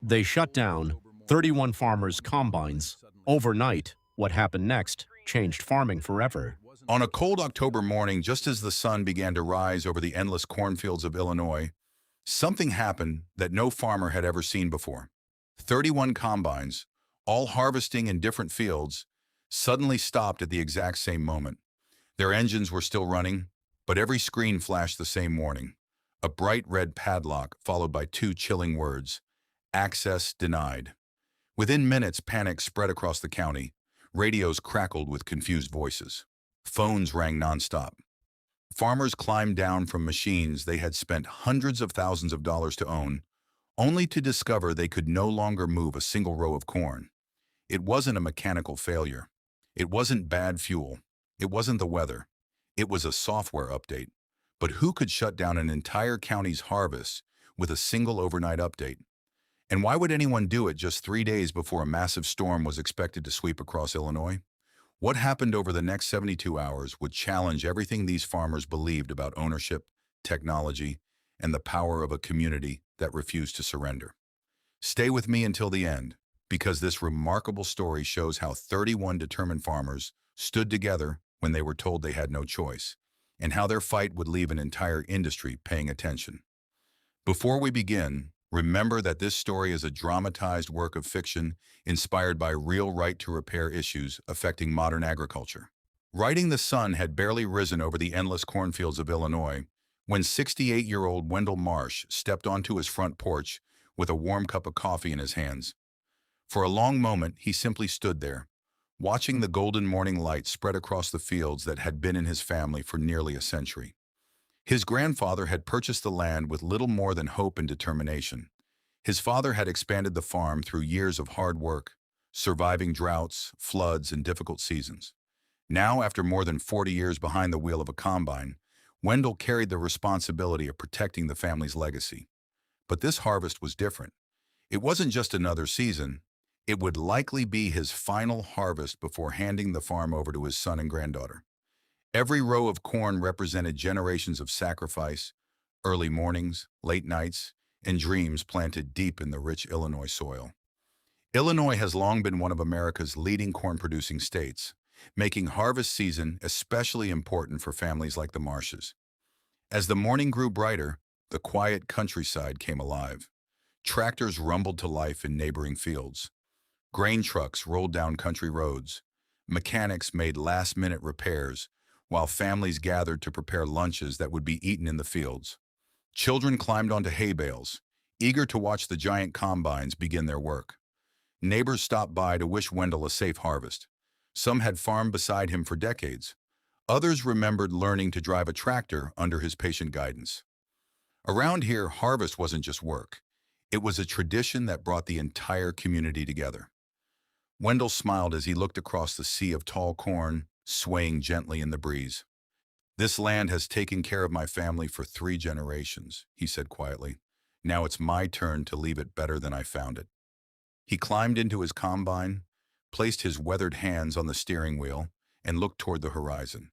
They shut down 31 farmers' combines. Overnight, what happened next changed farming forever. On a cold October morning, just as the sun began to rise over the endless cornfields of Illinois, something happened that no farmer had ever seen before. 31 combines, all harvesting in different fields, suddenly stopped at the exact same moment. Their engines were still running, but every screen flashed the same warning. A bright red padlock followed by two chilling words: access denied. Within minutes, panic spread across the county. Radios crackled with confused voices. Phones rang nonstop. Farmers climbed down from machines they had spent hundreds of thousands of dollars to own, only to discover they could no longer move a single row of corn. It wasn't a mechanical failure. It wasn't bad fuel. It wasn't the weather. It was a software update. But who could shut down an entire county's harvest with a single overnight update? And why would anyone do it just 3 days before a massive storm was expected to sweep across Illinois? What happened over the next 72 hours would challenge everything these farmers believed about ownership, technology, and the power of a community that refused to surrender. Stay with me until the end, because this remarkable story shows how 31 determined farmers stood together when they were told they had no choice, and how their fight would leave an entire industry paying attention. Before we begin, remember that this story is a dramatized work of fiction inspired by real right-to-repair issues affecting modern agriculture. The sun had barely risen over the endless cornfields of Illinois when 68-year-old Wendell Marsh stepped onto his front porch with a warm cup of coffee in his hands. For a long moment, he simply stood there, watching the golden morning light spread across the fields that had been in his family for nearly a century. His grandfather had purchased the land with little more than hope and determination. His father had expanded the farm through years of hard work, surviving droughts, floods, and difficult seasons. Now, after more than 40 years behind the wheel of a combine, Wendell carried the responsibility of protecting the family's legacy. But this harvest was different. It wasn't just another season. It would likely be his final harvest before handing the farm over to his son and granddaughter. Every row of corn represented generations of sacrifice, early mornings, late nights, and dreams planted deep in the rich Illinois soil. Illinois has long been one of America's leading corn-producing states, making harvest season especially important for families like the Marshes. As the morning grew brighter, the quiet countryside came alive. Tractors rumbled to life in neighboring fields. Grain trucks rolled down country roads. Mechanics made last-minute repairs, while families gathered to prepare lunches that would be eaten in the fields. Children climbed onto hay bales, eager to watch the giant combines begin their work. Neighbors stopped by to wish Wendell a safe harvest. Some had farmed beside him for decades. Others remembered learning to drive a tractor under his patient guidance. Around here, harvest wasn't just work. It was a tradition that brought the entire community together. Wendell smiled as he looked across the sea of tall corn, swaying gently in the breeze. "This land has taken care of my family for 3 generations," he said quietly. "Now it's my turn to leave it better than I found it." He climbed into his combine, placed his weathered hands on the steering wheel, and looked toward the horizon.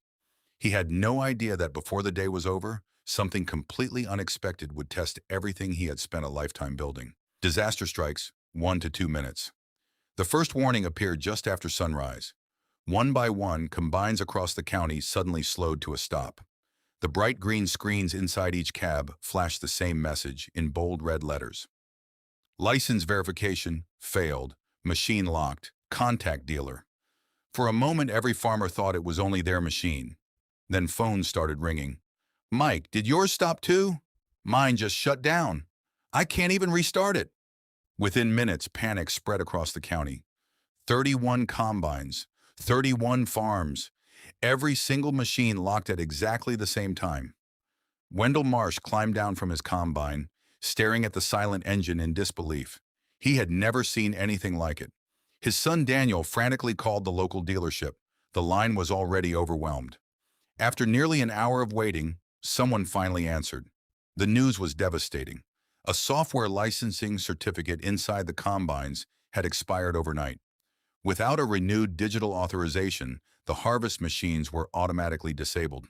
He had no idea that before the day was over, something completely unexpected would test everything he had spent a lifetime building. Disaster strikes, 1 to 2 minutes. The first warning appeared just after sunrise. One by one, combines across the county suddenly slowed to a stop. The bright green screens inside each cab flashed the same message in bold red letters. License verification failed, machine locked, contact dealer. For a moment, every farmer thought it was only their machine. Then phones started ringing. "Mike, did yours stop too? Mine just shut down. I can't even restart it." Within minutes, panic spread across the county. 31 combines, 31 farms, every single machine locked at exactly the same time. Wendell Marsh climbed down from his combine, staring at the silent engine in disbelief. He had never seen anything like it. His son Daniel frantically called the local dealership. The line was already overwhelmed. After nearly an hour of waiting, someone finally answered. The news was devastating. A software licensing certificate inside the combines had expired overnight. Without a renewed digital authorization, the harvest machines were automatically disabled.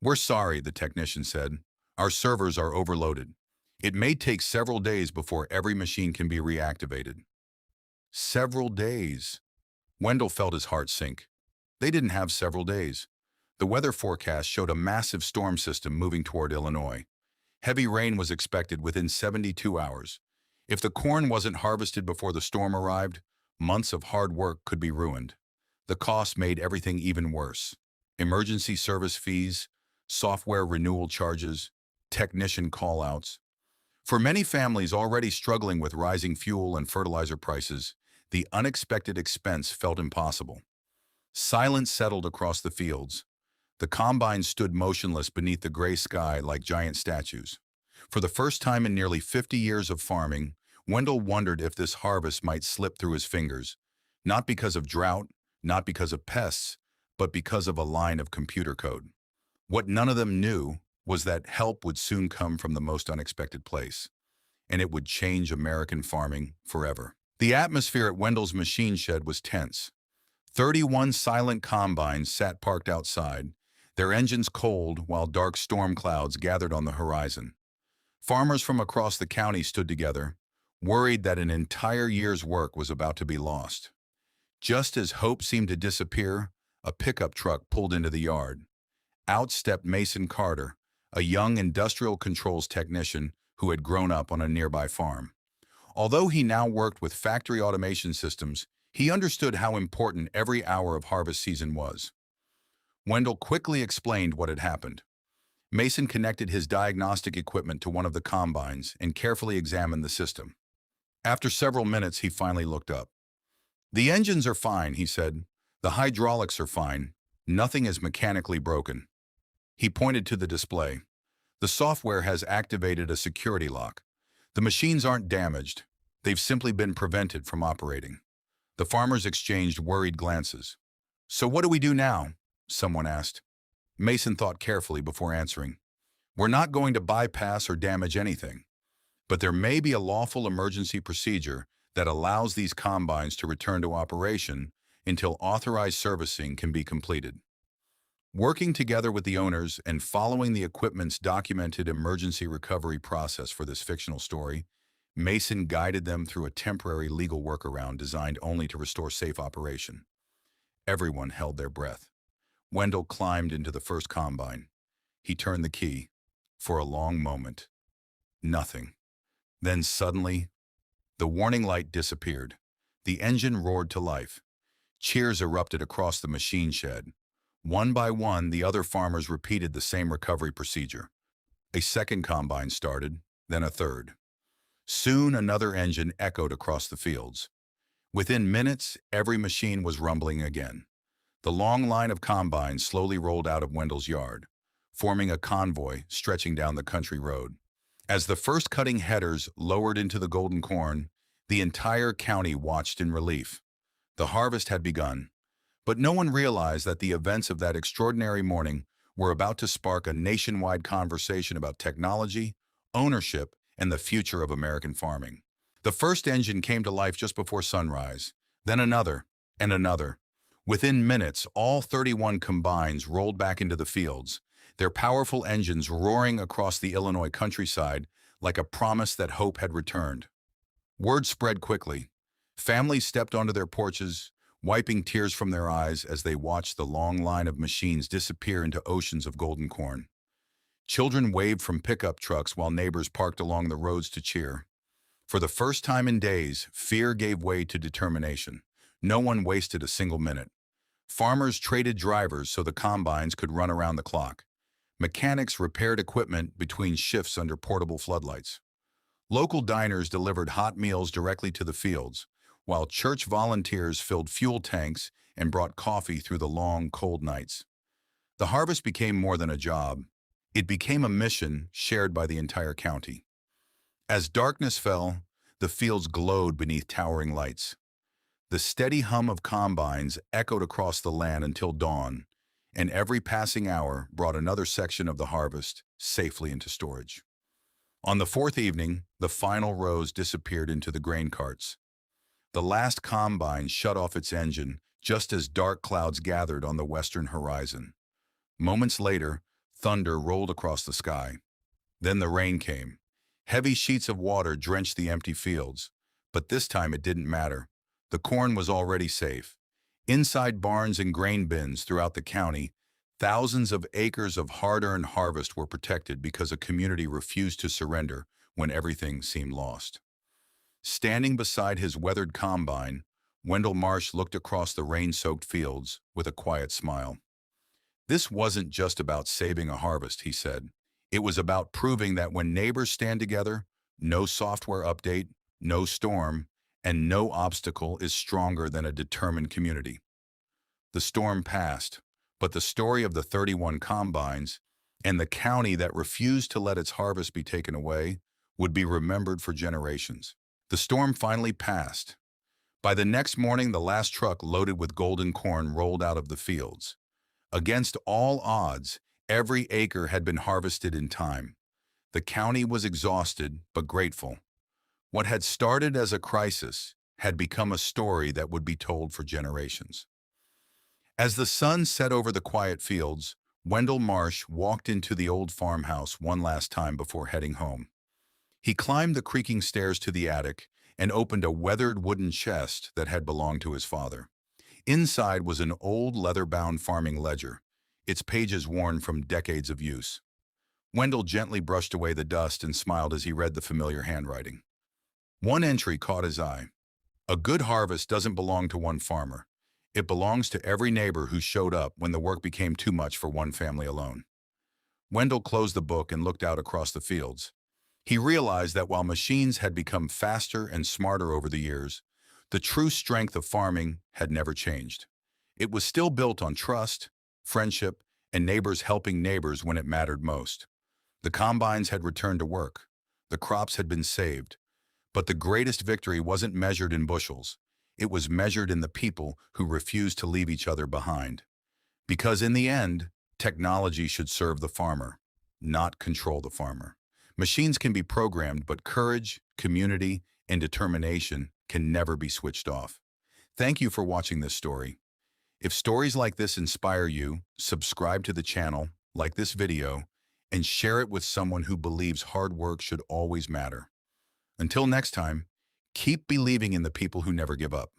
"We're sorry," the technician said. "Our servers are overloaded." It may take several days before every machine can be reactivated. Several days. Wendell felt his heart sink. They didn't have several days. The weather forecast showed a massive storm system moving toward Illinois. Heavy rain was expected within 72 hours. If the corn wasn't harvested before the storm arrived, months of hard work could be ruined. The cost made everything even worse. Emergency service fees, software renewal charges, technician call-outs. For many families already struggling with rising fuel and fertilizer prices, the unexpected expense felt impossible. Silence settled across the fields. The combines stood motionless beneath the gray sky like giant statues. For the first time in nearly 50 years of farming, Wendell wondered if this harvest might slip through his fingers, not because of drought, not because of pests, but because of a line of computer code. What none of them knew was that help would soon come from the most unexpected place, and it would change American farming forever. The atmosphere at Wendell's machine shed was tense. 31 silent combines sat parked outside, their engines cold while dark storm clouds gathered on the horizon. Farmers from across the county stood together, worried that an entire year's work was about to be lost. Just as hope seemed to disappear, a pickup truck pulled into the yard. Out stepped Mason Carter, a young industrial controls technician who had grown up on a nearby farm. Although he now worked with factory automation systems, he understood how important every hour of harvest season was. Wendell quickly explained what had happened. Mason connected his diagnostic equipment to one of the combines and carefully examined the system. After several minutes, he finally looked up. "The engines are fine," he said. "The hydraulics are fine. Nothing is mechanically broken." He pointed to the display. "The software has activated a security lock. The machines aren't damaged. They've simply been prevented from operating." The farmers exchanged worried glances. "So what do we do now?" someone asked. Mason thought carefully before answering. "We're not going to bypass or damage anything, but there may be a lawful emergency procedure that allows these combines to return to operation until authorized servicing can be completed." Working together with the owners and following the equipment's documented emergency recovery process for this fictional story, Mason guided them through a temporary legal workaround designed only to restore safe operation. Everyone held their breath. Wendell climbed into the first combine. He turned the key. For a long moment, nothing. Then suddenly, the warning light disappeared. The engine roared to life. Cheers erupted across the machine shed. One by one, the other farmers repeated the same recovery procedure. A second combine started, then a third. Soon another engine echoed across the fields. Within minutes, every machine was rumbling again. The long line of combines slowly rolled out of Wendell's yard, forming a convoy stretching down the country road. As the first cutting headers lowered into the golden corn, the entire county watched in relief. The harvest had begun, but no one realized that the events of that extraordinary morning were about to spark a nationwide conversation about technology, ownership, and the future of American farming. The first engine came to life just before sunrise, then another, and another. Within minutes, all 31 combines rolled back into the fields, their powerful engines roaring across the Illinois countryside like a promise that hope had returned. Word spread quickly. Families stepped onto their porches, wiping tears from their eyes as they watched the long line of machines disappear into oceans of golden corn. Children waved from pickup trucks while neighbors parked along the roads to cheer. For the first time in days, fear gave way to determination. No one wasted a single minute. Farmers traded drivers so the combines could run around the clock. Mechanics repaired equipment between shifts under portable floodlights. Local diners delivered hot meals directly to the fields, while church volunteers filled fuel tanks and brought coffee through the long, cold nights. The harvest became more than a job. It became a mission shared by the entire county. As darkness fell, the fields glowed beneath towering lights. The steady hum of combines echoed across the land until dawn, and every passing hour brought another section of the harvest safely into storage. On the fourth evening, the final rows disappeared into the grain carts. The last combine shut off its engine just as dark clouds gathered on the western horizon. Moments later, thunder rolled across the sky. Then the rain came. Heavy sheets of water drenched the empty fields, but this time it didn't matter. The corn was already safe. Inside barns and grain bins throughout the county, thousands of acres of hard-earned harvest were protected because a community refused to surrender when everything seemed lost. Standing beside his weathered combine, Wendell Marsh looked across the rain-soaked fields with a quiet smile. This wasn't just about saving a harvest, he said. It was about proving that when neighbors stand together, no software update, no storm, and no obstacle is stronger than a determined community. The storm passed, but the story of the 31 combines and the county that refused to let its harvest be taken away would be remembered for generations. The storm finally passed. By the next morning, the last truck loaded with golden corn rolled out of the fields. Against all odds, every acre had been harvested in time. The county was exhausted but grateful. What had started as a crisis had become a story that would be told for generations. As the sun set over the quiet fields, Wendell Marsh walked into the old farmhouse one last time before heading home. He climbed the creaking stairs to the attic and opened a weathered wooden chest that had belonged to his father. Inside was an old leather-bound farming ledger, its pages worn from decades of use. Wendell gently brushed away the dust and smiled as he read the familiar handwriting. One entry caught his eye. A good harvest doesn't belong to one farmer. It belongs to every neighbor who showed up when the work became too much for one family alone. Wendell closed the book and looked out across the fields. He realized that while machines had become faster and smarter over the years, the true strength of farming had never changed. It was still built on trust, friendship, and neighbors helping neighbors when it mattered most. The combines had returned to work. The crops had been saved. But the greatest victory wasn't measured in bushels. It was measured in the people who refused to leave each other behind. Because in the end, technology should serve the farmer, not control the farmer. Machines can be programmed, but courage, community, and determination can never be switched off. Thank you for watching this story. If stories like this inspire you, subscribe to the channel, like this video, and share it with someone who believes hard work should always matter. Until next time, keep believing in the people who never give up.